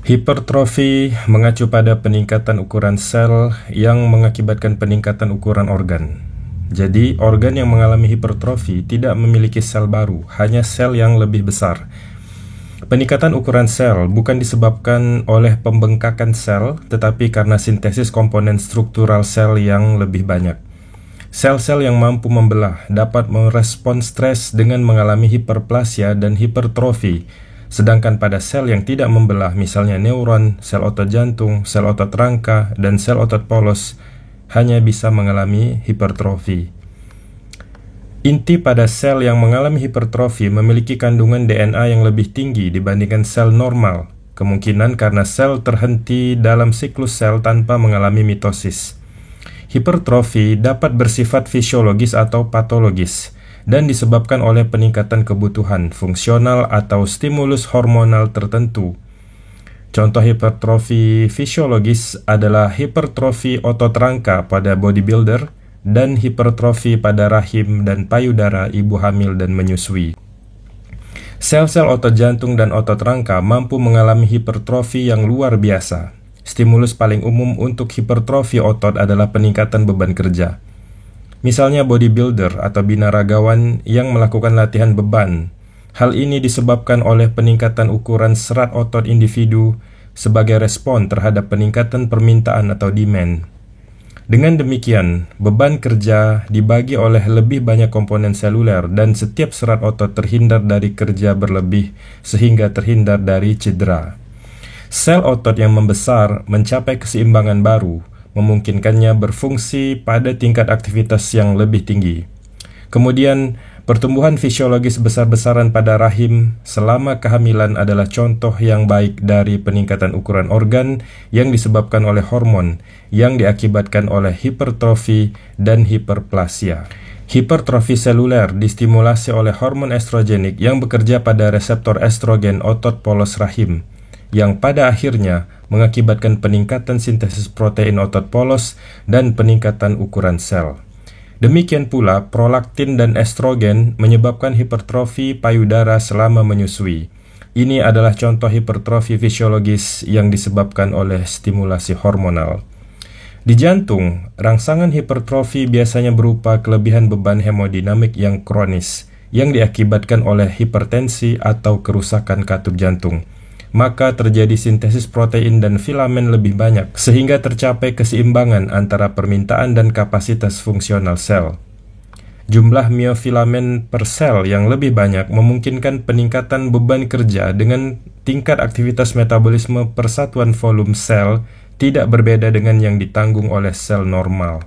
Hipertrofi mengacu pada peningkatan ukuran sel yang mengakibatkan peningkatan ukuran organ. Jadi, organ yang mengalami hipertrofi tidak memiliki sel baru, hanya sel yang lebih besar. Peningkatan ukuran sel bukan disebabkan oleh pembengkakan sel, tetapi karena sintesis komponen struktural sel yang lebih banyak. Sel-sel yang mampu membelah dapat merespons stres dengan mengalami hiperplasia dan hipertrofi, sedangkan pada sel yang tidak membelah, misalnya neuron, sel otot jantung, sel otot rangka, dan sel otot polos, hanya bisa mengalami hipertrofi. Inti pada sel yang mengalami hipertrofi memiliki kandungan DNA yang lebih tinggi dibandingkan sel normal, kemungkinan karena sel terhenti dalam siklus sel tanpa mengalami mitosis. Hipertrofi dapat bersifat fisiologis atau patologis, dan disebabkan oleh peningkatan kebutuhan fungsional atau stimulus hormonal tertentu. Contoh hipertrofi fisiologis adalah hipertrofi otot rangka pada bodybuilder dan hipertrofi pada rahim dan payudara ibu hamil dan menyusui. Sel-sel otot jantung dan otot rangka mampu mengalami hipertrofi yang luar biasa. Stimulus paling umum untuk hipertrofi otot adalah peningkatan beban kerja. Misalnya bodybuilder atau binaragawan yang melakukan latihan beban. Hal ini disebabkan oleh peningkatan ukuran serat otot individu sebagai respon terhadap peningkatan permintaan atau demand. Dengan demikian, beban kerja dibagi oleh lebih banyak komponen seluler dan setiap serat otot terhindar dari kerja berlebih sehingga terhindar dari cedera. Sel otot yang membesar mencapai keseimbangan baru, memungkinkannya berfungsi pada tingkat aktivitas yang lebih tinggi. Kemudian, pertumbuhan fisiologis besar-besaran pada rahim selama kehamilan adalah contoh yang baik dari peningkatan ukuran organ yang disebabkan oleh hormon yang diakibatkan oleh hipertrofi dan hiperplasia. Hipertrofi seluler distimulasi oleh hormon estrogenik yang bekerja pada reseptor estrogen otot polos rahim, yang pada akhirnya mengakibatkan peningkatan sintesis protein otot polos dan peningkatan ukuran sel. Demikian pula, prolaktin dan estrogen menyebabkan hipertrofi payudara selama menyusui. Ini adalah contoh hipertrofi fisiologis yang disebabkan oleh stimulasi hormonal. Di jantung, rangsangan hipertrofi biasanya berupa kelebihan beban hemodinamik yang kronis, yang diakibatkan oleh hipertensi atau kerusakan katup jantung. Maka terjadi sintesis protein dan filamen lebih banyak, sehingga tercapai keseimbangan antara permintaan dan kapasitas fungsional sel. Jumlah miofilamen per sel yang lebih banyak memungkinkan peningkatan beban kerja dengan tingkat aktivitas metabolisme per satuan volume sel tidak berbeda dengan yang ditanggung oleh sel normal.